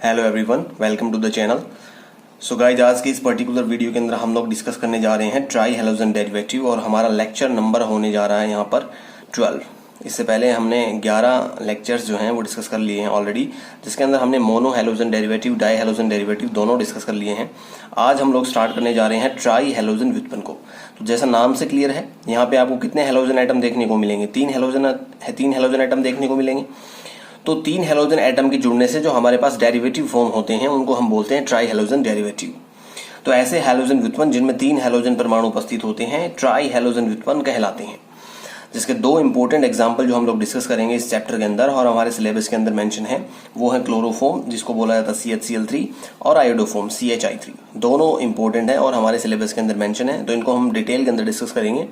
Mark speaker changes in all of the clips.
Speaker 1: Hello everyone, welcome to the channel. So guys, आज की इस पर्टिकुलर वीडियो के अंदर हम लोग डिस्कस करने जा रहे हैं ट्राई हैलोजन डेरिवेटिव और हमारा लेक्चर नंबर होने जा रहा है यहाँ पर 12। इससे पहले हमने 11 लेक्चर्स जो हैं वो डिस्कस कर लिए हैं ऑलरेडी, जिसके अंदर हमने mono halogen derivative, di halogen derivative दोनों डिस्कस कर लिए हैं। आज हम लोग स्टार्ट करने जा रहे हैं ट्राई हैलोजन व्युत्पन्न को। तो जैसा नाम से क्लियर है, यहाँ पे आपको कितने हैलोजन एटम देखने को मिलेंगे? तीन हैलोजन एटम देखने को मिलेंगे। तो तीन हैलोजन एटम के जुड़ने से जो हमारे पास डेरिवेटिव फॉर्म होते हैं उनको हम बोलते हैं ट्राई हैलोजन डेरिवेटिव। तो ऐसे हैलोजन व्युत्पन्न जिनमें तीन हैलोजन परमाणु उपस्थित होते हैं ट्राई हैलोजन व्युत्पन्न कहलाते हैं। जिसके दो इंपॉर्टेंट एग्जांपल जो हम लोग डिस्कस करेंगे इस चैप्टर के अंदर और हमारे सिलेबस के अंदर मेंशन है, वो है क्लोरोफॉर्म जिसको बोला जाता है CHCl3 और आयोडोफॉर्म CHI3। दोनों इंपॉर्टेंट है और हमारे सिलेबस के अंदर मेंशन है, तो इनको हम डिटेल के अंदर डिस्कस करेंगे।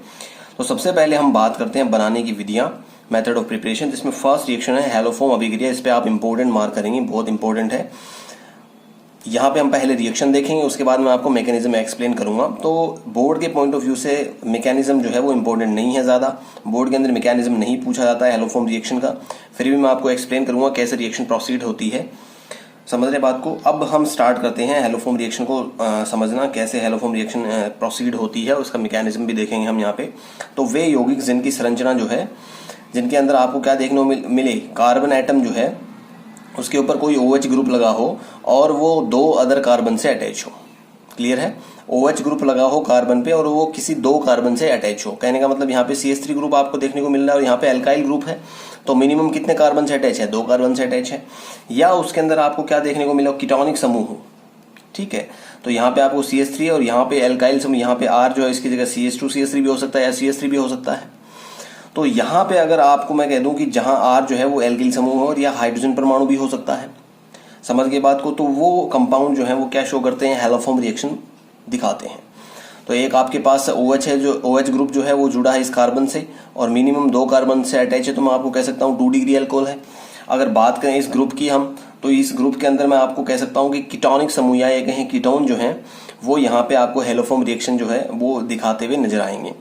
Speaker 1: तो सबसे पहले हम बात करते हैं बनाने की विधियां, मेथड ऑफ प्रिपरेशन, जिसमें फर्स्ट रिएक्शन है हैलोफॉर्म अभिक्रिया। इस पे आप इंपॉर्टेंट मार्क करेंगे, बहुत इंपॉर्टेंट है। यहाँ पे हम पहले रिएक्शन देखेंगे, उसके बाद मैं आपको मैकेनिज्म एक्सप्लेन करूंगा। तो बोर्ड के पॉइंट ऑफ व्यू से मैकेनिज्म जो है वो इंपॉर्टेंट नहीं है ज़्यादा, बोर्ड के अंदर मैकेनिज्म नहीं पूछा जाता है हैलोफॉर्म रिएक्शन का। फिर भी मैं आपको एक्सप्लेन करूंगा कैसे रिएक्शन प्रोसीड होती है। समझ रहे बात को? अब हम स्टार्ट करते हैं हैलोफॉर्म रिएक्शन को समझना, कैसे हैलोफॉर्म रिएक्शन प्रोसीड होती है, उसका मैकेनिज्म भी देखेंगे हम यहाँ पे। तो वे यौगिक जिनकी संरचना जो है, जिनके अंदर आपको क्या देखने को मिले, कार्बन एटम जो है उसके ऊपर कोई OH ग्रुप लगा हो और वो दो अदर कार्बन से अटैच हो। क्लियर है? OH ग्रुप लगा हो कार्बन पे और वो किसी दो कार्बन से अटैच हो। कहने का मतलब यहाँ पे CH3 ग्रुप आपको देखने को मिल रहा है और यहाँ पे अल्काइल ग्रुप है, तो मिनिमम कितने कार्बन से अटैच है? दो कार्बन से अटैच है। या उसके अंदर आपको क्या देखने को मिला? कीटोनिक समूह हो। ठीक है, तो यहाँ पे आपको CH3 और यहाँ पे अल्काइल समूह, यहाँ पे R जो है इसकी जगह CH2 CH3 भी हो सकता है या CH3 भी हो सकता है। तो यहाँ पे अगर आपको मैं कह दूं कि जहां R जो है वो एल्किल समूह हो और या हाइड्रोजन परमाणु भी हो सकता है, समझ गए बात को? तो वो कंपाउंड जो है वो क्या शो करते हैं? हैलोफॉर्म रिएक्शन दिखाते हैं। तो एक आपके पास OH है, जो OH ग्रुप जो है वो जुड़ा है इस कार्बन से और मिनिमम दो कार्बन से अटैच है, तो मैं आपको कह सकता हूँ 2 डिग्री अल्कोहल है। अगर बात करें इस ग्रुप की हम, तो इस ग्रुप के अंदर मैं आपको कह सकता हूँ कि कीटोनिक समूह या कहें कीटोन जो है वो यहाँ पे आपको हैलोफॉर्म रिएक्शन जो है वो दिखाते हुए नजर आएंगे।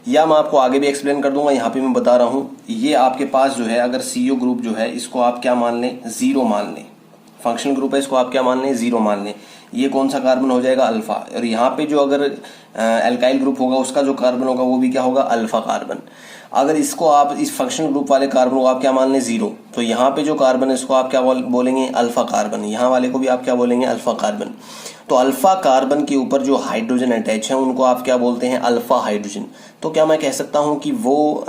Speaker 1: या मैं आपको आगे भी एक्सप्लेन कर दूंगा, यहाँ पे मैं बता रहा हूँ। ये आपके पास जो है अगर CO ग्रुप जो है इसको आप क्या मान लें? 0 मान लें। फंक्शनल ग्रुप है, इसको आप क्या मान लें? 0 मान लें। ये कौन सा कार्बन हो जाएगा? अल्फा। और यहाँ पे जो अगर एल्काइल ग्रुप होगा उसका जो कार्बन होगा वो भी क्या होगा? Alpha carbon. अगर इसको आप इस फंक्शनल ग्रुप वाले कार्बन को आप क्या मान लें? 0, तो यहाँ पे जो कार्बन है इसको आप क्या बोलेंगे? Alpha carbon. यहाँ वाले को भी आप क्या बोलेंगे? Alpha carbon. तो अल्फा कार्बन के ऊपर जो हाइड्रोजन अटैच है उनको आप क्या बोलते हैं? Alpha hydrogen. तो क्या मैं कह सकता हूं कि वो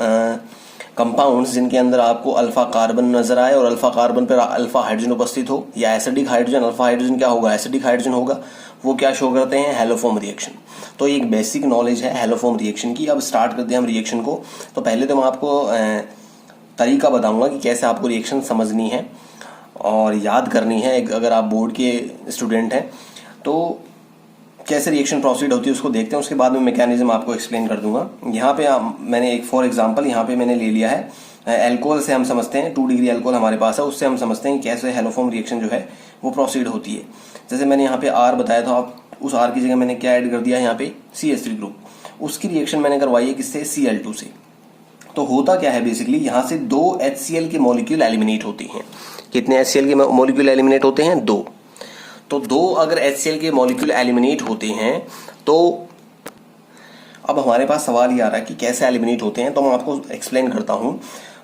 Speaker 1: कंपाउंड्स जिनके अंदर आपको अल्फा कार्बन नजर आए और अल्फा कार्बन पर अल्फा हाइड्रोजन उपस्थित हो, या एसिडिक हाइड्रोजन, अल्फा हाइड्रोजन क्या होगा? एसिडिक हाइड्रोजन होगा, वो क्या शो करते हैं? Haloform reaction. तो एक बेसिक नॉलेज है हैलोफॉर्म रिएक्शन की। अब स्टार्ट करते हैं हम रिएक्शन को। तो पहले तो मैं आपको तरीका बताऊंगा कि कैसे आपको रिएक्शन समझनी है और याद करनी है। अगर आप बोर्ड के स्टूडेंट हैं तो कैसे रिएक्शन प्रोसीड होती है उसको देखते हैं, उसके बाद में मैकेनिज्म आपको एक्सप्लेन कर दूंगा। यहाँ पे मैंने एक फॉर एग्जांपल यहाँ पे मैंने ले लिया है एल्कोहल से। हम समझते हैं 2 डिग्री अल्कोहल हमारे पास है, उससे हम समझते हैं कैसे हैलोफॉर्म रिएक्शन जो है वो प्रोसीड होती है। जैसे मैंने यहाँ पे R बताया था, आप उस R की जगह मैंने क्या ऐड कर दिया यहाँ पे? CH3 group. उसकी रिएक्शन मैंने करवाई है किससे? Cl2 से। तो होता क्या है बेसिकली, यहाँ से 2 HCl के मॉलिक्यूल एलिमिनेट होते हैं। कितने HCl के मॉलिक्यूल एलिमिनेट होते हैं? 2। तो 2 अगर HCl के मॉलिक्यूल एलिमिनेट होते हैं तो अब हमारे पास सवाल ये आ रहा है कि कैसे एलिमिनेट होते हैं, तो मैं आपको एक्सप्लेन करता हूं।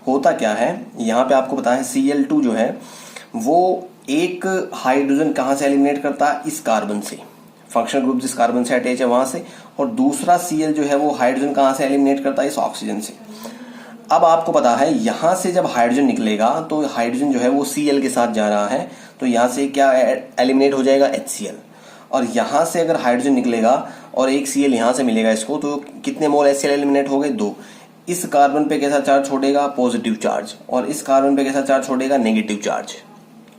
Speaker 1: होता क्या है, यहाँ पे आपको पता है Cl2 जो है वो एक हाइड्रोजन कहाँ से एलिमिनेट करता है? इस कार्बन से, फंक्शनल ग्रुप जिस कार्बन से अटैच है वहां से। और दूसरा Cl जो है वो हाइड्रोजन कहाँ से एलिमिनेट करता है? इस ऑक्सीजन से। अब आपको पता है यहां से जब हाइड्रोजन निकलेगा तो हाइड्रोजन जो है वो Cl के साथ जा रहा है, तो यहां से क्या एलिमिनेट हो जाएगा? HCl। और यहां से अगर हाइड्रोजन निकलेगा और एक Cl यहां से मिलेगा इसको, तो कितने मोल HCl एलिमिनेट हो गए? 2। इस कार्बन पे कैसा चार्ज छोड़ेगा? Positive charge. और इस कार्बन पे कैसा चार्ज छोड़ेगा? Negative charge.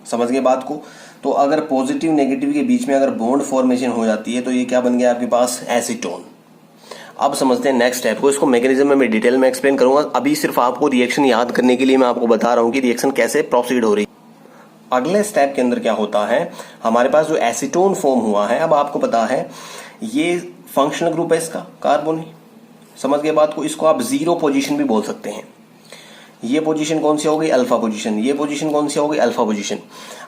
Speaker 1: समझ गए बात को? तो अगर पॉजिटिव नेगेटिव के बीच में अगर बॉन्ड फॉर्मेशन हो जाती है तो ये क्या बन गया आपके पास? एसीटोन। अब समझते हैं नेक्स्ट स्टेप को। इसको मैकेनिज्म में डिटेल में एक्सप्लेन करूंगा। अभी सिर्फ आपको रिएक्शन याद करने के लिए मैं आपको बता रहा हूं कि रिएक्शन कैसे प्रोसीड हो रही है। अगले स्टेप के अंदर क्या होता है, हमारे पास जो एसीटोन फॉर्म हुआ है, अब आपको पता है ये फंक्शनल ग्रुप है इसका, कार्बन है। समझ गए बात को? इसको आप 0 पोजीशन भी बोल सकते हैं। ये पोजीशन कौन सी हो गई, अल्फा पोजीशन। ये पोजीशन कौन सी हो गई, अल्फा पोजीशन।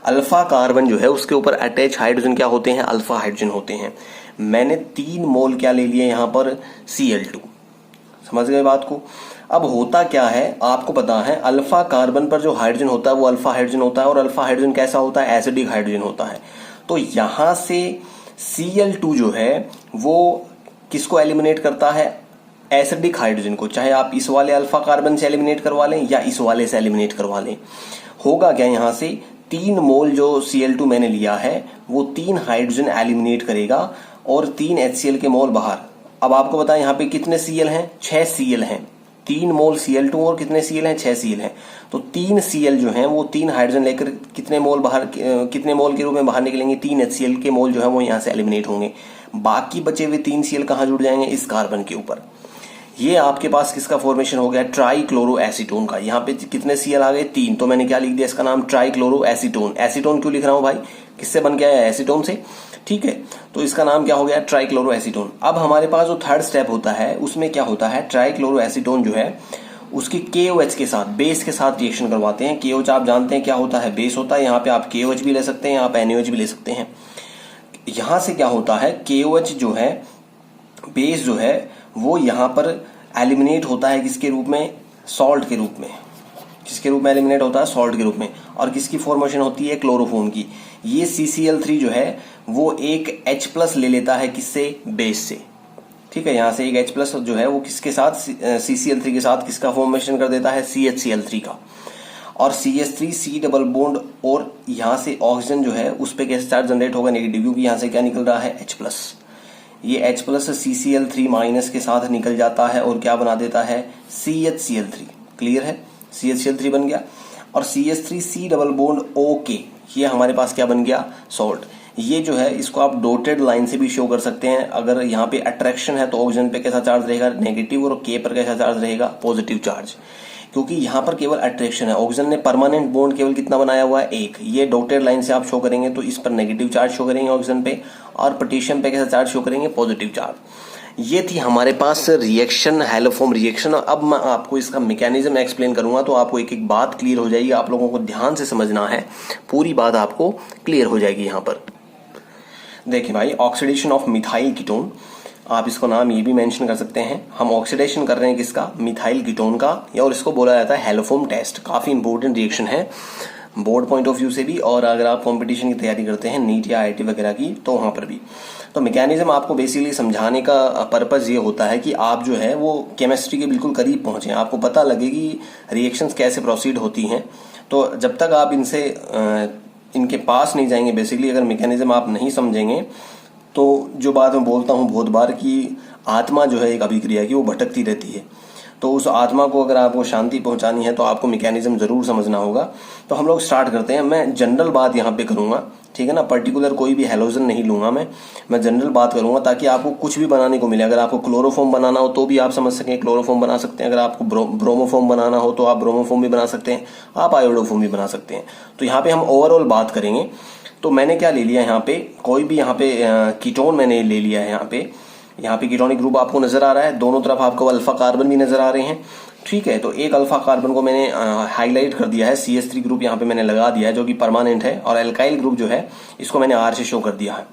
Speaker 1: अल्फा कार्बन जो है उसके ऊपर अटैच हाइड्रोजन क्या होते हैं, अल्फा हाइड्रोजन होते हैं। मैंने 3 मोल क्या ले लिए यहाँ पर, Cl2। समझ गए बात को। अब होता क्या है आपको पता है, अल्फा कार्बन पर जो हाइड्रोजन होता है वो अल्फा हाइड्रोजन होता है, और अल्फा हाइड्रोजन कैसा होता है, एसिडिक हाइड्रोजन होता है। तो यहां से Cl2 जो है वो किसको एलिमिनेट करता है, एसिडिक हाइड्रोजन को। चाहे आप इस वाले अल्फा कार्बन से एलिमिनेट करवा लें या इस वाले से एलिमिनेट करवा लें। होगा क्या, यहां से 3 मोल जो Cl2 मैंने लिया है वो 3 हाइड्रोजन एलिमिनेट करेगा और 3 HCl के मोल बाहर। अब आपको बताएं यहाँ पे कितने Cl हैं, 6 Cl हैं। 3 मोल Cl2 और कितने Cl हैं, 6 Cl हैं। तो 3 Cl जो हैं वो 3 हाइड्रोजन लेकर कितने मोल बाहर, कितने मोल के रूप में बाहर निकलेंगे, 3 HCl के मोल जो है वो यहाँ से एलिमिनेट होंगे। बाकी बचे हुए 3 Cl कहाँ जुड़ जाएंगे, इस कार्बन के ऊपर। ये आपके पास किसका फॉर्मेशन हो गया, ट्राइक्लोरो एसीटोन का। यहाँ पे कितने Cl आ गए, 3। तो मैंने क्या लिख दिया, इसका नाम ट्राइक्लोरो एसीटोन। एसीटोन क्यों लिख रहा हूँ भाई, किससे बन के आया, एसीटोन से। ठीक है, तो इसका नाम क्या हो गया, ट्राइक्लोरो एसीटोन। अब हमारे पास जो थर्ड स्टेप होता है उसमें क्या होता है, ट्राइक्लोरो एसीटोन जो है उसकी KOH के साथ, बेस के साथ रिएक्शन करवाते हैं। KOH आप जानते हैं क्या होता है, बेस होता है। यहाँ पे आप KOH भी ले सकते हैं, आप NaOH भी ले सकते हैं। यहां से क्या होता है, KOH जो है बेस जो है वो यहाँ पर एलिमिनेट होता है किसके रूप में, सॉल्ट के रूप में। किसके रूप में एलिमिनेट होता है, सॉल्ट के रूप में। और किसकी फॉर्मेशन होती है, क्लोरोफॉर्म की। ये CCl3 जो है वो एक H+ ले लेता है, किससे, बेस से। ठीक है, यहां से एक H+ जो है वो किसके साथ, CCl3 के साथ किसका फॉर्मेशन कर देता है, CHCl3 का। और CH3 C डबल बॉन्ड, और यहां से ऑक्सीजन जो है उस पर कैसे चार्ज जनरेट होगा, नेगेटिव, क्योंकि यहां से क्या निकल रहा है, H+। ये H+ CCl3- के साथ निकल जाता है और क्या बना देता है, CHCl3। क्लियर है, CHCl3 बन गया। और CH3 C double bond OK, ये हमारे पास क्या बन गया, सॉल्ट। ये जो है इसको आप डॉटेड लाइन से भी शो कर सकते हैं। अगर यहाँ पे अट्रैक्शन है तो ऑक्सीजन पे कैसा चार्ज रहेगा, नेगेटिव, और K पर कैसा चार्ज रहेगा, पॉजिटिव चार्ज। क्योंकि यहाँ पर केवल अट्रैक्शन है, ऑक्सीजन ने परमानेंट बॉन्ड केवल कितना बनाया हुआ है, 1। ये डॉटेड लाइन से आप शो करेंगे तो इस पर नेगेटिव चार्ज शो करेंगे ऑक्सीजन पे, और पोटेशियम पे कैसा चार्ज शो करेंगे, पॉजिटिव चार्ज। ये थी हमारे पास रिएक्शन, हैलोफॉर्म रिएक्शन। अब मैं आपको इसका मैकेनिज्म एक्सप्लेन करूंगा तो आपको एक एक बात क्लियर हो जाएगी। आप लोगों को ध्यान से समझना है, पूरी बात आपको क्लियर हो जाएगी। यहाँ पर देखिए भाई, ऑक्सीडेशन ऑफ मिथाइल कीटोन, आप इसको नाम ये भी मेंशन कर सकते हैं। हम ऑक्सीडेशन कर रहे हैं किसका, मिथाइल कीटोन का, और इसको बोला जाता है हैलोफॉर्म टेस्ट। काफी इंपॉर्टेंट रिएक्शन है बोर्ड पॉइंट ऑफ व्यू से भी, और अगर आप कंपटीशन की तैयारी करते हैं नीट या IIT वगैरह की, तो वहां पर भी। तो मैकेनिज्म आपको बेसिकली समझाने का पर्पज ये होता है कि आप जो है वो केमिस्ट्री के बिल्कुल करीब पहुंचे, आपको पता लगे कि रिएक्शंस कैसे प्रोसीड होती हैं। तो जब तक आप इनके पास नहीं जाएंगे, बेसिकली अगर मैकेनिज्म आप नहीं समझेंगे, तो जो बात मैं बोलता हूँ बहुत बार कि आत्मा जो है एक अभिक्रिया की, वो भटकती रहती है। तो उस आत्मा को अगर आपको शांति पहुंचानी है तो आपको मैकेनिज्म जरूर समझना होगा। तो हम लोग स्टार्ट करते हैं। मैं जनरल बात यहाँ पे करूंगा, ठीक है ना, पर्टिकुलर कोई भी हैलोजन नहीं लूंगा मैं जनरल बात करूंगा, ताकि आपको कुछ भी बनाने को मिले। अगर आपको क्लोरोफॉर्म बनाना हो तो भी आप समझ सकें, क्लोरोफॉर्म बना सकते हैं। अगर आपको ब्रोमोफॉर्म बनाना हो तो आप ब्रोमोफॉर्म भी बना सकते हैं, आप आयोडोफॉर्म भी बना सकते हैं। तो यहाँ पे हम ओवरऑल बात करेंगे। तो मैंने क्या ले लिया यहाँ पे, कोई भी यहाँ पे कीटोन मैंने ले लिया है। यहाँ पे कीटोनिक ग्रुप आपको नजर आ रहा है, दोनों तरफ आपको अल्फा कार्बन भी नजर आ रहे हैं। ठीक है, तो एक अल्फा कार्बन को मैंने हाईलाइट कर दिया है, CH3 ग्रुप यहाँ पे मैंने लगा दिया है जो कि परमानेंट है, और एल्काइल ग्रुप जो है इसको मैंने R से शो कर दिया है।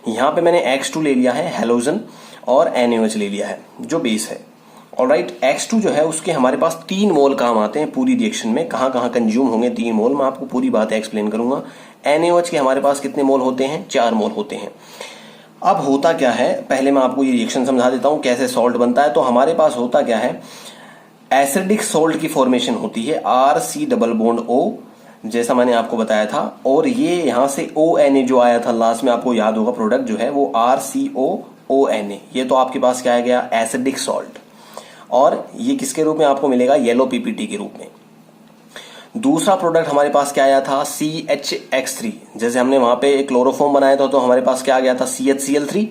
Speaker 1: यहाँ पे मैंने X2 ले लिया है हैलोजन, और NaOH ले लिया है जो बेस है। ऑलराइट, X2 जो है उसके हमारे पास 3 मोल काम आते हैं पूरी रिएक्शन में। कहाँ कहाँ कंज्यूम होंगे 3 मोल, मैं आपको पूरी बात एक्सप्लेन करूंगा। NaOH के हमारे पास कितने मोल होते हैं, 4 मोल होते हैं। अब होता क्या है, पहले मैं आपको ये रिएक्शन समझा देता हूं कैसे सॉल्ट बनता है। तो हमारे पास होता क्या है, एसिडिक सॉल्ट की फॉर्मेशन होती है, RC डबल बॉन्ड O, जैसा मैंने आपको बताया था। और ये यहां से ONA जो आया था लास्ट में, आपको याद होगा प्रोडक्ट जो है वो RCOONA, ये तो आपके पास क्या आ गया, एसिडिक सॉल्ट। और ये किसके रूप में आपको मिलेगा, येलो PPT के रूप में। दूसरा प्रोडक्ट हमारे पास क्या आया था, CHX3। जैसे हमने वहां पे क्लोरोफॉर्म बनाया था तो हमारे पास क्या आ गया था, CHCl3।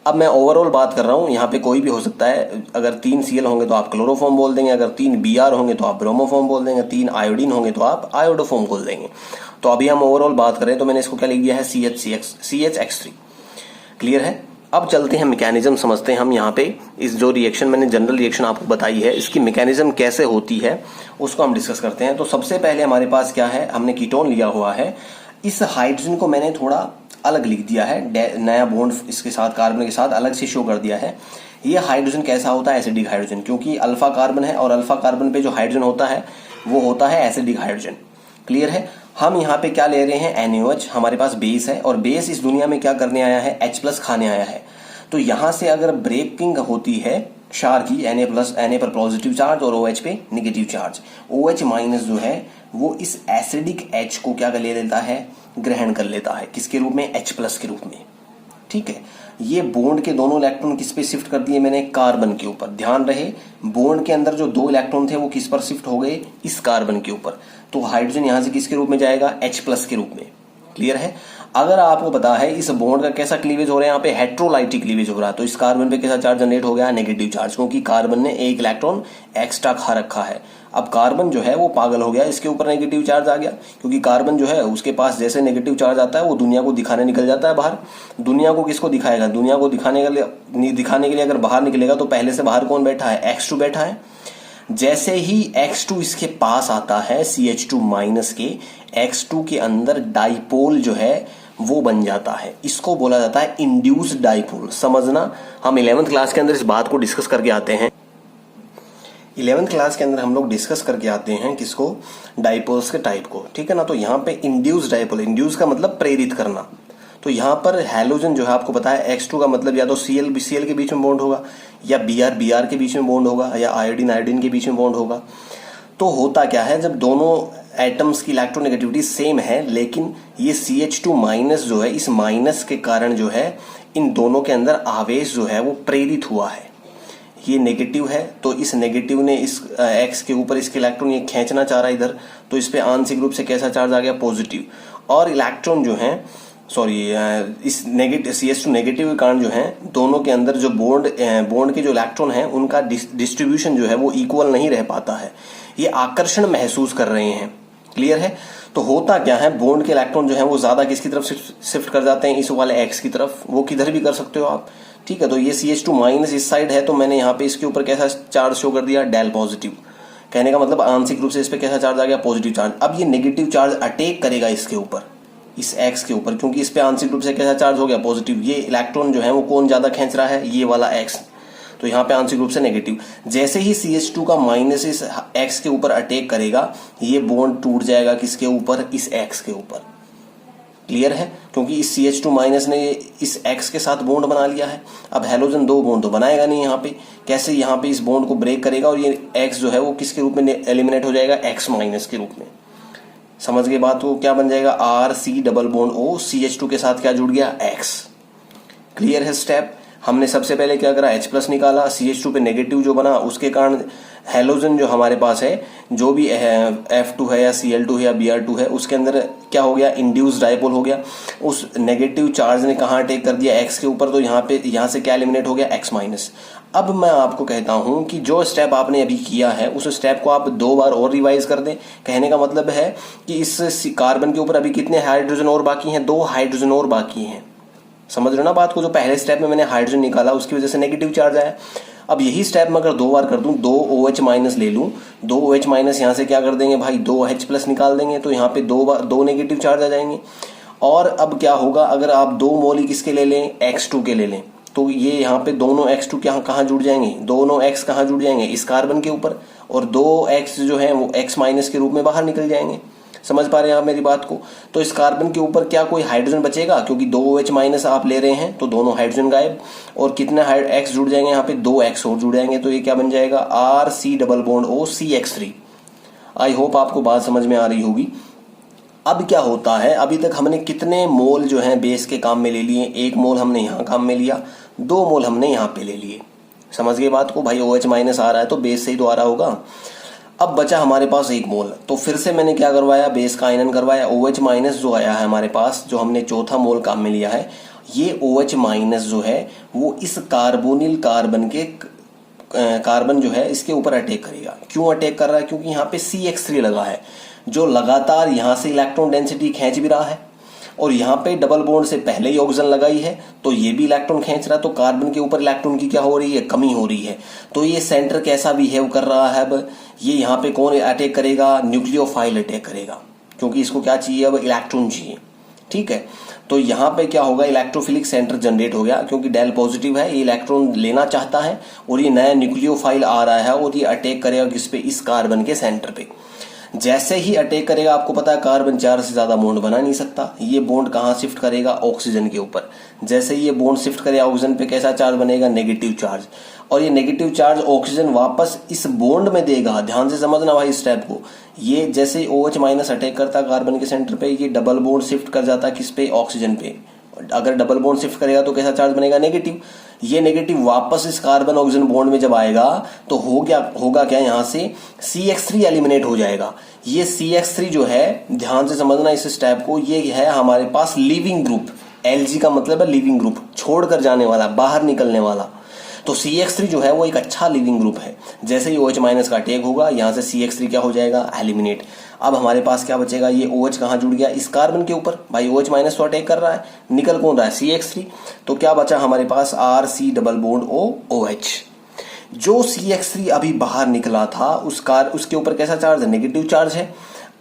Speaker 1: अब मैं ओवरऑल बात कर रहा हूं, यहाँ पे कोई भी हो सकता है। अगर 3 Cl होंगे तो आप क्लोरोफॉर्म बोल देंगे, अगर 3 Br होंगे तो आप ब्रोमोफॉर्म बोल देंगे, 3 आयोडीन होंगे तो आप आयोडोफॉर्म बोल देंगे। तो अभी हम ओवरऑल बात करें तो मैंने इसको क्या लिख दिया है, CHX3। क्लियर है। अब चलते हैं मैकेनिज्म समझते हैं हम यहाँ पे। इस जो रिएक्शन मैंने जनरल रिएक्शन आपको बताई है, इसकी मैकेनिज्म कैसे होती है उसको हम डिस्कस करते हैं। तो सबसे पहले हमारे पास क्या है, हमने कीटोन लिया हुआ है। इस हाइड्रोजन को मैंने थोड़ा अलग लिख दिया है, नया बॉन्ड इसके साथ कार्बन के साथ अलग से शो कर दिया है। ये हाइड्रोजन कैसा होता है, एसिडिक हाइड्रोजन, क्योंकि अल्फा कार्बन है और अल्फा कार्बन पे जो हाइड्रोजन होता है वो होता है एसिडिक हाइड्रोजन। क्लियर है। हम यहाँ पे क्या ले रहे हैं, NaOH, हमारे पास बेस है और बेस इस दुनिया में क्या करने आया है, H+ खाने आया है। तो यहाँ से अगर ब्रेकिंग होती है क्षार की, Na पर पॉजिटिव चार्ज और OH पे निगेटिव चार्ज, OH- जो है वो इस एसिडिक H को क्या कर ले लेता है, ग्रहण कर लेता है, किसके रूप में, H+ के रूप में। ठीक है। ये बॉन्ड के दोनों इलेक्ट्रॉन किस पे शिफ्ट कर दिए मैंने, कार्बन के ऊपर। ध्यान रहे बॉन्ड के अंदर जो 2 इलेक्ट्रॉन थे वो किस पर शिफ्ट हो गए, इस कार्बन के ऊपर। तो हाइड्रोजन यहां से किसके रूप में जाएगा, H+ के रूप में। क्लियर है। अगर आपको पता है इस बॉन्ड का कैसा क्लीवेज हो रहा है, यहाँ पे हेट्रोलाइटिक क्लीवेज हो रहा है, तो इस कार्बन पे कैसा चार्ज जनरेट हो गया, नेगेटिव चार्ज, क्योंकि कार्बन ने एक इलेक्ट्रॉन एक्स्ट्रा खा रखा है। अब कार्बन जो है वो पागल हो गया, इसके ऊपर नेगेटिव चार्ज आ गया, क्योंकि कार्बन जो है उसके पास जैसे नेगेटिव चार्ज आता है वो दुनिया को दिखाने निकल जाता है बाहर। दुनिया को किसको दिखाएगा, दुनिया को दिखाने के लिए अगर बाहर निकलेगा तो पहले से बाहर कौन बैठा है, X2 बैठा है। जैसे ही X2 इसके पास आता है CH2- के, X2 के अंदर डाइपोल जो है वो बन जाता है, इसको बोला जाता है इंड्यूस्ड डाइपोल। समझना, हम 11th क्लास के अंदर इस बात को डिस्कस करके आते हैं। 11th क्लास के अंदर हम लोग डिस्कस करके आते हैं किसको, डाइपोल्स के टाइप को। ठीक है ना। तो यहाँ पे इंड्यूस्ड डाइपोल, इंड्यूस का मतलब प्रेरित करना। तो यहाँ पर हैलोजन जो है आपको पता है X2 का मतलब या तो Cl के बीच में बॉन्ड होगा, या Br के बीच में बॉन्ड होगा, या आयोडीन के बीच में बॉन्ड होगा। तो होता क्या है, जब दोनों एटम्स की इलेक्ट्रोनेगेटिविटी सेम है, लेकिन ये CH2- जो है, इस माइनस के कारण जो है इन दोनों के अंदर आवेश जो है वो प्रेरित हुआ है। ये नेगेटिव है, तो इस नेगेटिव ने इस X के ऊपर इसके इलेक्ट्रॉन ये खींचना चाह रहा है इधर, तो इस पे आंशिक रूप से कैसा चार्ज आ गया, पॉजिटिव। और इलेक्ट्रॉन जो है इस नेगेटिव CH2 नेगेटिव के कारण जो है दोनों के अंदर जो बॉन्ड के जो इलेक्ट्रॉन हैं उनका डिस्ट्रीब्यूशन जो है वो इक्वल नहीं रह पाता है, ये आकर्षण महसूस कर रहे हैं। क्लियर है। तो होता क्या है, बॉन्ड के इलेक्ट्रॉन जो है वो ज्यादा किसकी तरफ शिफ्ट कर जाते हैं, इस वाले X की तरफ। वो किधर भी कर सकते हो आप। ठीक है। तो ये CH2- इस साइड है, तो मैंने यहाँ पे इसके ऊपर कैसा चार्ज शो कर दिया, डेल पॉजिटिव। कहने का मतलब आंशिक रूप से इस पे कैसा चार्ज आ गया, पॉजिटिव चार्ज। अब ये नेगेटिव चार्ज अटैक करेगा इसके ऊपर, इस X के ऊपर, क्योंकि इस पे आंशिक रूप से कैसा चार्ज हो गया, पॉजिटिव। ये इलेक्ट्रॉन जो है वो कौन ज्यादा खींच रहा है, ये वाला X। तो यहाँ पे आंशिक रूप से नेगेटिव। जैसे ही CH2 का माइनस इस X के ऊपर अटैक करेगा, ये बॉन्ड टूट जाएगा किसके ऊपर, इस X के ऊपर। क्लियर है। क्योंकि इस CH2- ने इस X के साथ बॉन्ड बना लिया है। अब हैलोजन 2 बॉन्ड तो बनाएगा नहीं यहाँ पे, कैसे यहाँ पे इस बॉन्ड को ब्रेक करेगा, और ये X जो है वो किसके रूप में एलिमिनेट हो जाएगा, X- के रूप में। समझ गए बात को, क्या बन जाएगा, RC_O, CH2 के साथ क्या जुड़ गया, X। क्लियर है स्टेप। हमने सबसे पहले क्या करा, H+ निकाला, CH2 पे नेगेटिव जो बना उसके कारण हैलोजन जो हमारे पास है, जो भी F2 है या Cl2 है या Br2 है, उसके अंदर क्या हो गया, इंड्यूस डाइपोल हो गया। उस नेगेटिव चार्ज ने कहाँ अटैक कर दिया, X के ऊपर, तो यहाँ से क्या एलिमिनेट हो गया, X-। अब मैं आपको कहता हूं कि जो स्टेप आपने अभी किया है उस स्टेप को आप 2 बार और रिवाइज कर दें। कहने का मतलब है कि इस कार्बन के ऊपर अभी कितने हाइड्रोजन और बाकी हैं, 2 हाइड्रोजन और बाकी हैं। समझ रहे हो ना बात को। जो पहले स्टेप में मैंने हाइड्रोजन निकाला उसकी वजह से नेगेटिव चार्ज आया। अब यही स्टेप में अगर 2 बार कर दूं, 2 OH- ले लूं, 2 OH- यहाँ से क्या कर देंगे भाई, 2 H+ निकाल देंगे, तो यहाँ पे 2 नेगेटिव चार्ज आ जाएंगे। और अब क्या होगा, अगर आप 2 मोल किसके ले लें, X2 के ले लें, तो ये यहाँ पे दोनों X2 कहाँ जुड़ जाएंगे, दोनों X कहाँ जुड़ जाएंगे, इस कार्बन के ऊपर, और 2 X जो है वो X- के रूप में बाहर निकल जाएंगे। समझ पा रहे हैं आप मेरी बात को। तो इस कार्बन के ऊपर क्या कोई हाइड्रोजन बचेगा, क्योंकि 2 OH- आप ले रहे हैं, तो दोनों हाइड्रोजन गायब, और कितने X जुड़ जाएंगे, यहाँ पे 2 X और जुड़ जाएंगे, तो ये क्या बन जाएगा, RC_O CH3। आई होप आपको बात समझ में आ रही होगी। अब क्या होता है, अभी तक हमने कितने मोल जो है बेस के काम में ले लिए, 1 मोल हमने यहाँ काम में लिया, 2 मोल हमने यहाँ पे ले लिए। समझ गए बात को भाई, OH- आ रहा है तो बेस से ही तो आ रहा होगा। अब बचा हमारे पास 1 मोल, तो फिर से मैंने क्या करवाया, बेस का आयनन करवाया। OH- जो आया है हमारे पास, जो हमने चौथा मोल काम में लिया है, ये OH- जो है वो इस कार्बोनिल कार्बन जो है इसके ऊपर अटैक करेगा। क्यों अटैक कर रहा है, क्योंकि यहाँ पे CH3 लगा है, जो लगातार यहाँ से इलेक्ट्रॉन डेंसिटी खींच भी रहा है। और यहाँ पे डबल बॉन्ड से पहले ही ऑक्सीजन लगाई है तो ये भी इलेक्ट्रॉन खींच रहा है, तो कार्बन के ऊपर इलेक्ट्रॉन की क्या हो रही है, कमी हो रही है। तो ये सेंटर कैसा बिहेव कर रहा है, अब ये यहाँ पे कौन अटैक करेगा, न्यूक्लियोफाइल अटैक करेगा, क्योंकि इसको क्या चाहिए, अब इलेक्ट्रॉन चाहिए। ठीक है, तो यहाँ पे क्या होगा, इलेक्ट्रोफिलिक सेंटर जनरेट हो गया, क्योंकि डेल पॉजिटिव है, ये इलेक्ट्रॉन लेना चाहता है और ये नया न्यूक्लियोफाइल आ रहा है और ये अटैक करेगा किस पे, इस कार्बन के सेंटर पे। जैसे ही अटैक करेगा, आपको पता है कार्बन 4 से ज्यादा बॉन्ड बना नहीं सकता, ये बॉन्ड कहाँ शिफ्ट करेगा, ऑक्सीजन के ऊपर। जैसे ही ये बॉन्ड शिफ्ट करेगा ऑक्सीजन पे, कैसा चार्ज बनेगा, नेगेटिव चार्ज, और ये नेगेटिव चार्ज ऑक्सीजन वापस इस बॉन्ड में देगा। ध्यान से समझना भाई इस स्टेप को। ये जैसे OH माइनस अटैक करता कार्बन के सेंटर पे, ये डबल बॉन्ड शिफ्ट कर जाता किस पे, ऑक्सीजन पे। अगर डबल बॉन्ड शिफ्ट करेगा तो कैसा चार्ज बनेगा, नेगेटिव। ये नेगेटिव वापस इस कार्बन ऑक्सीजन बॉन्ड में जब आएगा तो होगा क्या, यहाँ से CH3 एलिमिनेट हो जाएगा। ये CH3 जो है, ध्यान से समझना इस स्टेप को, ये है हमारे पास लिविंग ग्रुप। Lg का मतलब है लिविंग ग्रुप, छोड़कर जाने वाला, बाहर निकलने वाला। तो CH3 जो है वो एक अच्छा लिविंग ग्रुप है। जैसे ही OH माइनस का अटैक होगा, यहाँ से CH3 क्या हो जाएगा, एलिमिनेट। अब हमारे पास क्या बचेगा, ये OH कहाँ जुड़ गया, इस कार्बन के ऊपर। भाई OH माइनस तो अटैक कर रहा है, निकल कौन रहा है, CH3। तो क्या बचा हमारे पास, RC डबल बॉन्ड OH। जो CH3 अभी बाहर निकला था उसके ऊपर कैसा चार्ज है, नेगेटिव चार्ज है।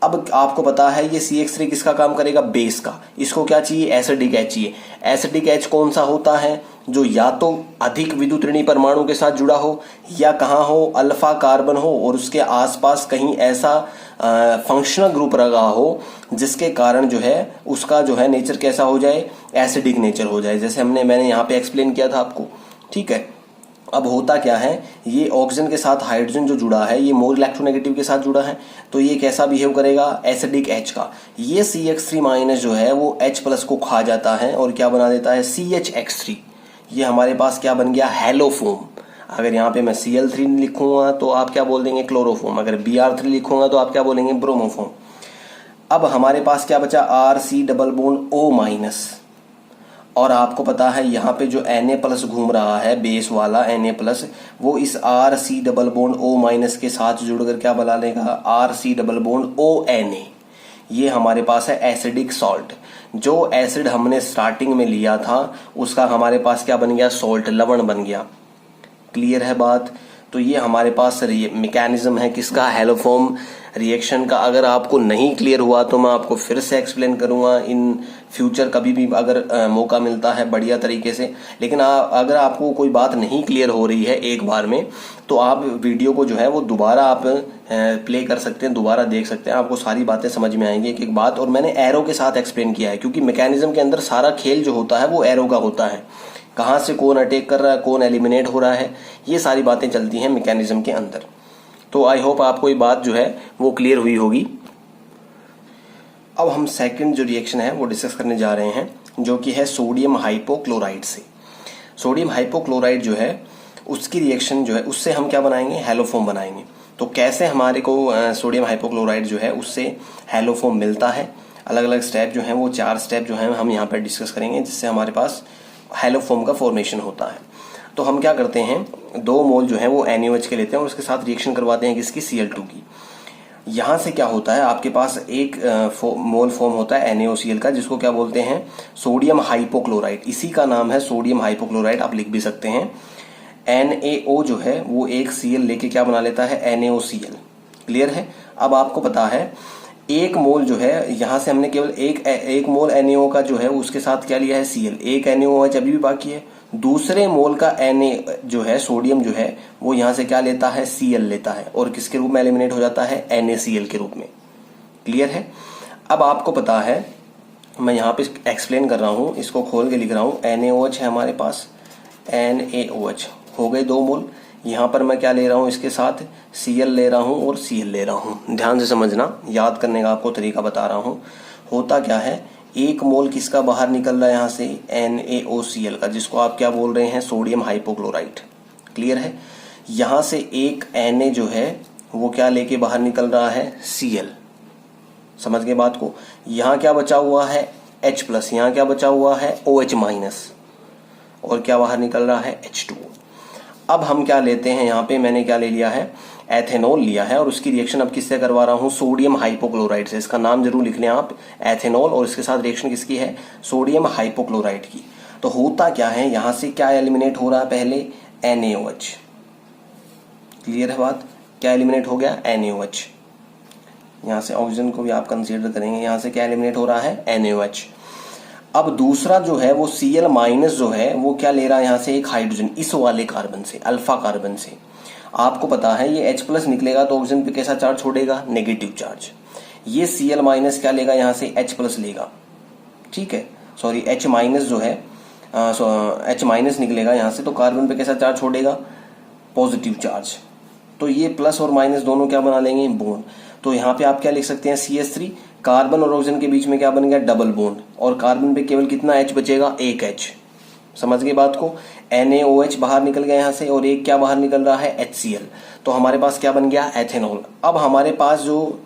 Speaker 1: अब आपको पता है ये CH3 किसका काम करेगा, बेस का। इसको क्या चाहिए, एसिडिक H चाहिए। एसिडिक H कौन सा होता है, जो या तो अधिक विद्युत ऋणी परमाणु के साथ जुड़ा हो, या कहाँ हो, अल्फा कार्बन हो और उसके आसपास कहीं ऐसा फंक्शनल ग्रुप रहा हो जिसके कारण जो है उसका जो है नेचर कैसा हो जाए, एसिडिक नेचर हो जाए। जैसे मैंने यहाँ पे एक्सप्लेन किया था आपको। ठीक है, अब होता क्या है, ये ऑक्सीजन के साथ हाइड्रोजन जो जुड़ा है, ये मोर इलेक्ट्रोनेगेटिव के साथ जुड़ा है, तो ये कैसा बिहेव करेगा, एसिडिक H का। ये CH3 माइनस जो है वो H प्लस को खा जाता है और क्या बना देता है, CHX3। ये हमारे पास क्या बन गया, हैलोफोम। अगर यहाँ पे मैं Cl3 लिखूंगा तो आप क्या बोल देंगे, क्लोरोफोम। अगर Br3 लिखूंगा तो आप क्या बोलेंगे, ब्रोमोफोम। अब हमारे पास क्या बचा, RC double bond O minus. और आपको पता है यहाँ पे जो Na प्लस घूम रहा है, बेस वाला Na प्लस, वो इस RC double bond O minus के साथ जुड़कर क्या बना लेगा, RC डबल बॉन्ड ONa। ये हमारे पास है एसिडिक सॉल्ट। जो एसिड हमने स्टार्टिंग में लिया था उसका हमारे पास क्या बन गया, सॉल्ट, लवण बन गया। क्लियर है बात। तो ये हमारे पास मैकेनिज्म है किसका, हैलोफॉर्म रिएक्शन का। अगर आपको नहीं क्लियर हुआ तो मैं आपको फिर से एक्सप्लेन करूंगा इन फ्यूचर, कभी भी अगर मौका मिलता है बढ़िया तरीके से। लेकिन अगर आपको कोई बात नहीं क्लियर हो रही है एक बार में, तो आप वीडियो को जो है वो दोबारा आप प्ले कर सकते हैं, दोबारा देख सकते हैं, आपको सारी बातें समझ में आएंगी एक एक बात। और मैंने एरो के साथ एक्सप्लेन किया है, क्योंकि मैकेनिज्म के अंदर सारा खेल जो होता है वो एरो का होता है। कहाँ से कौन अटैक कर रहा है, कौन एलिमिनेट हो रहा है, ये सारी बातें चलती हैं मैकेनिज्म के अंदर। तो आई होप आपको ये बात जो है वो क्लियर हुई होगी। अब हम सेकंड जो रिएक्शन है वो डिस्कस करने जा रहे हैं, जो कि है सोडियम हाइपोक्लोराइड से। सोडियम हाइपोक्लोराइड जो है उसकी रिएक्शन जो है उससे हम क्या बनाएंगे, हैलोफॉर्म बनाएंगे। तो कैसे हमारे को सोडियम हाइपोक्लोराइड जो है उससे हैलोफॉर्म मिलता है, अलग अलग स्टेप जो है वो 4 स्टेप जो है हम यहाँ पर डिस्कस करेंगे, जिससे हमारे पास हैलोफॉर्म का फॉर्मेशन होता है। तो हम क्या करते हैं, 2 मोल जो है वो NaOH के लेते हैं और उसके साथ रिएक्शन करवाते हैं किसकी, Cl2 की। यहाँ से क्या होता है, आपके पास एक मोल फॉर्म होता है NaOCl का, जिसको क्या बोलते हैं, सोडियम हाइपोक्लोराइड। इसी का नाम है सोडियम हाइपोक्लोराइड, आप लिख भी सकते हैं। NaO जो है वो एक Cl लेके क्या बना लेता है, NaOCl। क्लियर है। अब आपको पता है 1 मोल जो है, यहाँ से हमने केवल एक मोल NaO का जो है उसके साथ क्या लिया है, Cl। एक NaOH अभी भी बाकी है। दूसरे मोल का Na जो है, सोडियम जो है, वो यहाँ से क्या लेता है, Cl लेता है और किसके रूप में एलिमिनेट हो जाता है, NaCl के रूप में। क्लियर है। अब आपको पता है, मैं यहाँ पे एक्सप्लेन कर रहा हूँ, इसको खोल के लिख रहा हूँ। NaOH है हमारे पास, NaOH हो गए 2 मोल। यहाँ पर मैं क्या ले रहा हूँ, इसके साथ Cl ले रहा हूँ और Cl ले रहा हूँ। ध्यान से समझना, याद करने का आपको तरीका बता रहा हूँ। होता क्या है, 1 मोल किसका बाहर निकल रहा है यहाँ से, NaOCl का, जिसको आप क्या बोल रहे हैं, सोडियम हाइपोक्लोराइड। क्लियर है। यहाँ से एक Na जो है वो क्या लेके बाहर निकल रहा है, Cl। समझ गए बात को। यहाँ क्या बचा हुआ है, H प्लस, यहाँ क्या बचा हुआ है, OH माइनस, और क्या बाहर निकल रहा है, H2। अब हम क्या लेते हैं, यहाँ पे मैंने क्या ले लिया है, एथेनॉल लिया है और उसकी रिएक्शन अब किससे करवा रहा हूं, सोडियम हाइपोक्लोराइड से। इसका नाम जरूर लिख लें आप, एथेनॉल, और इसके साथ रिएक्शन किसकी है, सोडियम हाइपोक्लोराइड की। तो होता क्या है, यहां से क्या एलिमिनेट हो रहा है, पहले NaOH। क्लियर है बात, क्या एलिमिनेट हो गया, NaOH। यहां से ऑक्सीजन को भी आप कंसीडर करेंगे, यहां से क्या एलिमिनेट हो रहा है, NaOH। अब दूसरा जो है वो Cl माइनस जो है वो क्या ले रहा है यहां से, एक हाइड्रोजन इस वाले कार्बन से, अल्फा कार्बन से। आपको पता है ये H प्लस निकलेगा तो ऑक्सीजन पे कैसा चार्ज छोड़ेगा, नेगेटिव चार्ज। ये Cl माइनस क्या लेगा यहां से, H प्लस लेगा, ठीक है, सॉरी H माइनस जो है H माइनस निकलेगा यहां से, तो कार्बन पे कैसा चार्ज छोड़ेगा, पॉजिटिव चार्ज। तो ये प्लस और माइनस दोनों क्या बना लेंगे, बॉन्ड। तो यहाँ पे आप क्या लिख सकते हैं, CH3, कार्बन और ऑक्सीजन के बीच में क्या बन गया, डबल बॉन्ड, और कार्बन पे केवल कितना H बचेगा, एक H। समझ गए बात को, NaOH बाहर निकल गया यहाँ से, और एक क्या बाहर निकल रहा है, HCl। तो हमारे पास क्या बन गया, एथेनॉल। अब हमारे पास जो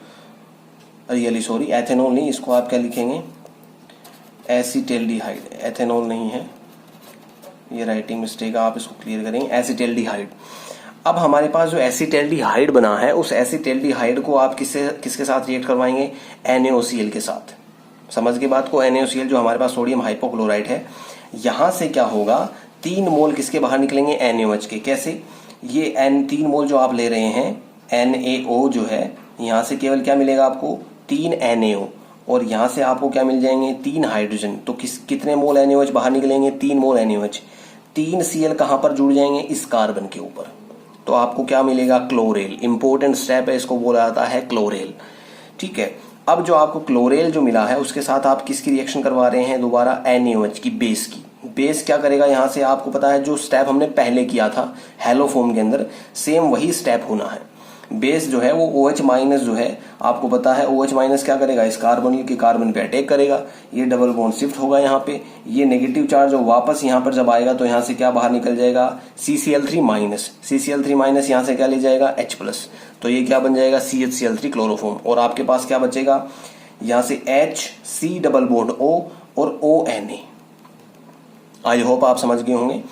Speaker 1: एथेनॉल नहीं, इसको आप क्या लिखेंगे, एसिटेल्डिहाइड, एथेनॉल नहीं है, ये राइटिंग मिस्टेक, आप इसको क्लियर करेंगे, एसिटेल्डिहाइड। अब हमारे पास जो एसिटेल्डिहाइड बना है, उस एसिटेल्डिहाइड को आप किसके साथ रिएक्ट करवाएंगे, NaOCl के साथ। समझ गए बात को, NaOCl जो हमारे पास सोडियम हाइपोक्लोराइड है, यहां से क्या होगा, 3 मोल किसके बाहर निकलेंगे, NaOH के। कैसे, ये 3 मोल जो आप ले रहे हैं, NaO जो है, यहां से केवल क्या मिलेगा आपको, 3 NaO, और यहां से आपको क्या मिल जाएंगे, 3 हाइड्रोजन। तो कितने मोल NaOH बाहर निकलेंगे, 3 मोल NaOH। 3 Cl कहां पर जुड़ जाएंगे, इस कार्बन के ऊपर। तो आपको क्या मिलेगा, क्लोरेल। इंपॉर्टेंट स्टेप है, इसको बोला जाता है क्लोरेल, ठीक है। अब जो आपको क्लोरेल जो मिला है, उसके साथ आप किसकी रिएक्शन करवा रहे हैं, दोबारा NaOH की, बेस की। बेस क्या करेगा यहां से, आपको पता है जो स्टेप हमने पहले किया था हैलोफॉर्म के अंदर, सेम वही स्टेप होना है। बेस जो है वो OH माइनस जो है, आपको पता है OH माइनस क्या करेगा, इस कार्बन के कार्बन पे अटैक करेगा, ये डबल बॉन्ड शिफ्ट होगा यहाँ पे, ये नेगेटिव चार्ज वापस यहाँ पर जब आएगा तो यहाँ से क्या बाहर निकल जाएगा, CCl3 माइनस। CCl3 माइनस यहाँ से क्या ले जाएगा, H प्लस। तो ये क्या बन जाएगा, CHCl3 क्लोरोफॉर्म, और आपके पास क्या बचेगा, यहाँ से HC डबल बॉन्ड O और ONA। आई होप आप समझ गए होंगे,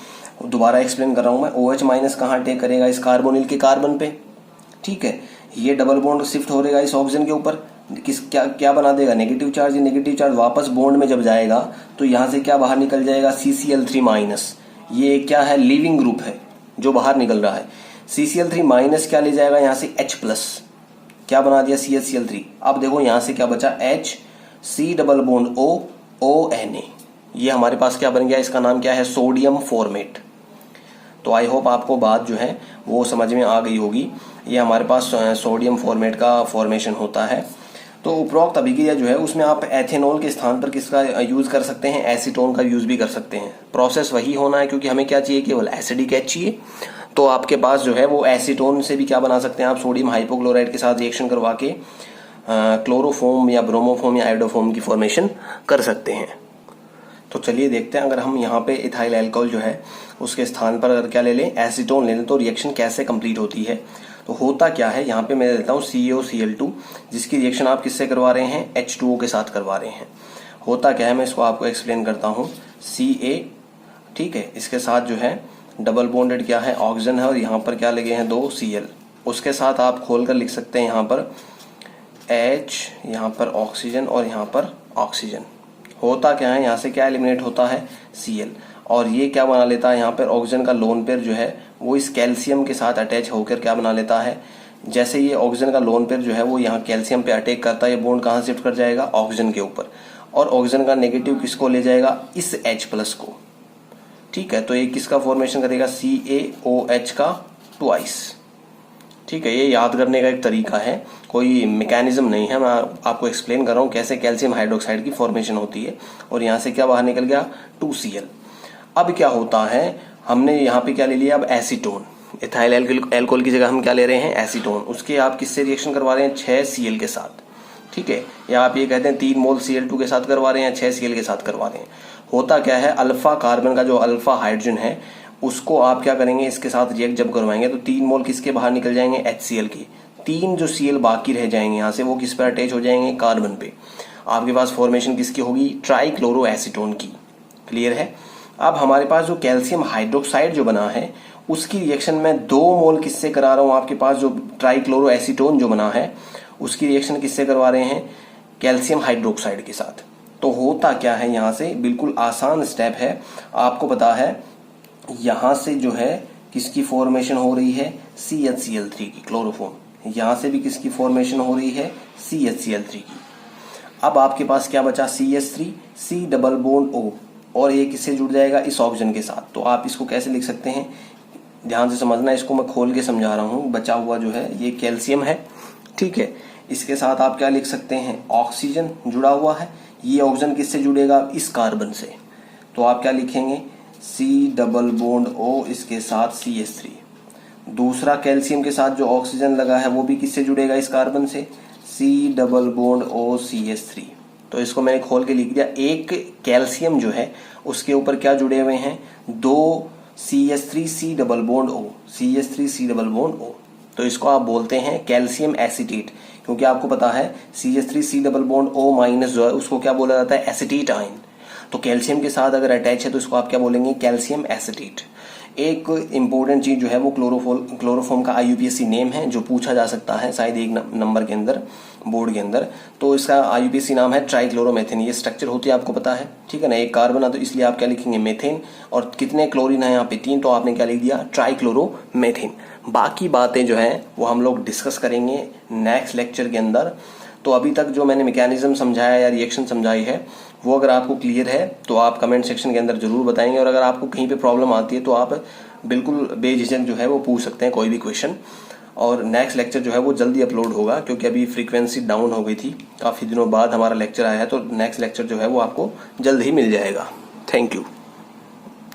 Speaker 1: दोबारा एक्सप्लेन कर रहा हूं मैं। OH माइनस कहाँ अटैक करेगा, इस कार्बोनिल के कार्बन पे, ठीक है। ये डबल बॉन्ड शिफ्ट हो रहेगा इस ऑक्सीजन के ऊपर, क्या बना देगा, नेगेटिव चार्ज। ये नेगेटिव चार्ज वापस बॉन्ड में जब जाएगा तो यहां से क्या बाहर निकल जाएगा, CCl3 माइनस। ये क्या है, लिविंग ग्रुप है जो बाहर निकल रहा है। CCl3 माइनस क्या ले जाएगा यहां से, H प्लस, क्या बना दिया, CHCl3। अब देखो यहां से क्या बचा, HC double bond O ONA। ये हमारे पास क्या बन गया, इसका नाम क्या है, सोडियम फॉर्मेट। तो आई होप आपको बात जो है वो समझ में आ गई होगी। ये हमारे पास सोडियम फॉर्मेट का फॉर्मेशन होता है। तो उपरोक्त अभिक्रिया जो है उसमें आप एथेनॉल के स्थान पर किसका यूज कर सकते हैं, एसीटोन का यूज भी कर सकते हैं। प्रोसेस वही होना है, क्योंकि हमें क्या चाहिए, केवल एसिडिक H चाहिए। तो आपके पास जो है वो एसीटोन से भी क्या बना सकते हैं आप, सोडियम हाइपोक्लोराइड के साथ रिएक्शन करवा के क्लोरोफॉर्म या ब्रोमोफॉर्म या आयोडोफॉर्म की फॉर्मेशन कर सकते हैं। तो चलिए देखते हैं, अगर हम यहाँ पे इथाइल अल्कोहल जो है उसके स्थान पर अगर क्या ले लें, एसीटोन ले लें, तो रिएक्शन कैसे कंप्लीट होती है। तो होता क्या है, यहाँ पे मैं देता हूँ CaOCl2, जिसकी रिएक्शन आप किससे करवा रहे हैं, H2O के साथ करवा रहे हैं। होता क्या है, मैं इसको आपको एक्सप्लेन करता हूँ। Ca, ठीक है, इसके साथ जो है डबल बॉन्डेड क्या है, ऑक्सीजन है, और यहाँ पर क्या लगे हैं, 2 Cl। उसके साथ आप खोल कर लिख सकते हैं यहाँ पर H, यहाँ पर ऑक्सीजन और यहाँ पर ऑक्सीजन। होता क्या है, यहाँ से क्या एलिमिनेट होता है, Cl, और ये क्या बना लेता है, यहाँ पर ऑक्सीजन का लोन पेयर जो है वो इस कैल्शियम के साथ अटैच होकर क्या बना लेता है, जैसे ये ऑक्सीजन का लोन पेयर जो है वो यहाँ कैल्शियम पे अटैक करता है, ये बॉन्ड कहाँ शिफ्ट कर जाएगा, ऑक्सीजन के ऊपर, और ऑक्सीजन का नेगेटिव किसको ले जाएगा, इस H प्लस को, ठीक है। तो ये किसका फॉर्मेशन करेगा, CaOH का ट्वाइस, ठीक है। ये याद करने का एक तरीका है, कोई मैकेनिज्म नहीं है, मैं आपको एक्सप्लेन कर रहा हूँ कैसे कैल्शियम हाइड्रोक्साइड की फॉर्मेशन होती है। और यहाँ से क्या बाहर निकल गया, 2Cl। अब क्या होता है, हमने यहाँ पे क्या ले लिया, अब एसीटोन। इथाइल अल्कोहल की जगह हम क्या ले रहे हैं, एसीटोन। उसके आप किससे रिएक्शन करवा रहे हैं, 6Cl के साथ, ठीक है। या आप ये कहते हैं 3 मोल Cl2 के साथ करवा रहे हैं, 6Cl के साथ करवा रहे हैं। होता क्या है, अल्फा कार्बन का जो अल्फा हाइड्रोजन है उसको आप क्या करेंगे, इसके साथ रिएक्ट जब करवाएंगे तो 3 मोल किसके बाहर निकल जाएंगे, HCl के। 3 जो Cl बाकी रह जाएंगे यहाँ से, वो किस पर अटैच हो जाएंगे, कार्बन पे। आपके पास फॉर्मेशन किसकी होगी, ट्राइक्लोरोएसीटोन की। क्लियर है। अब हमारे पास जो कैल्शियम हाइड्रोक्साइड जो बना है उसकी रिएक्शन में 2 मोल किससे करा रहा हूं, आपके पास जो ट्राइक्लोरोएसीटोन जो बना है उसकी रिएक्शन किससे करवा रहे हैं, कैल्शियम हाइड्रोक्साइड के साथ। तो होता क्या है, यहां से बिल्कुल आसान स्टेप है, आपको पता है यहां से जो है किसकी फॉर्मेशन हो रही है, CHCl3 की क्लोरोफॉर्म, यहां से भी किसकी फॉर्मेशन हो रही है, CHCl3 की। अब आपके पास क्या बचा, CH3 C double bond O, और ये किससे जुड़ जाएगा, इस ऑक्सीजन के साथ। तो आप इसको कैसे लिख सकते हैं, ध्यान से समझना, इसको मैं खोल के समझा रहा हूं। बचा हुआ जो है ये कैल्शियम है, ठीक है, इसके साथ आप क्या लिख सकते हैं, ऑक्सीजन जुड़ा हुआ है। ये ऑक्सीजन किससे जुड़ेगा, इस कार्बन से। तो आप क्या लिखेंगे, C डबल बॉन्ड O, इसके साथ CH3। दूसरा कैल्शियम के साथ जो ऑक्सीजन लगा है वो भी किससे जुड़ेगा, इस कार्बन से, C double bond O CH3। तो इसको मैंने खोल के लिख दिया। एक कैल्शियम जो है उसके ऊपर क्या जुड़े हुए हैं, 2 CH3 C double bond O, CH3 C double bond O। तो इसको आप बोलते हैं कैल्शियम एसीटेट, क्योंकि आपको पता है CH3 C double bond O minus जो है उसको क्या बोला जाता है, एसीटेट आयन। तो कैल्शियम के साथ अगर अटैच है तो इसको आप क्या बोलेंगे, कैल्शियम एसीटेट। एक इंपॉर्टेंट चीज जो है वो क्लोरोफॉर्म का IUPAC नेम है, जो पूछा जा सकता है शायद एक नंबर के अंदर बोर्ड के अंदर। तो इसका IUPAC नाम है ट्राइक्लोरोमेथेन। ये स्ट्रक्चर होती है आपको पता है, ठीक है ना, एक कार्बन है तो इसलिए आप क्या लिखेंगे, मेथेन। और कितने क्लोरीन है यहाँ पे, 3, तो आपने क्या लिख दिया, ट्राइक्लोरोमेथेन। बाकी बातें जो है वो हम लोग डिस्कस करेंगे नेक्स्ट लेक्चर के अंदर। तो अभी तक जो मैंने मैकेनिज्म समझाया या रिएक्शन समझाई है वो अगर आपको क्लियर है तो आप कमेंट सेक्शन के अंदर जरूर बताएंगे, और अगर आपको कहीं पे प्रॉब्लम आती है तो आप बिल्कुल बेझिझक जो है वो पूछ सकते हैं कोई भी क्वेश्चन। और नेक्स्ट लेक्चर जो है वो जल्दी अपलोड होगा, क्योंकि अभी फ्रीक्वेंसी डाउन हो गई थी, काफ़ी दिनों बाद हमारा लेक्चर आया है, तो नेक्स्ट लेक्चर जो है वो आपको जल्द ही मिल जाएगा। Thank you.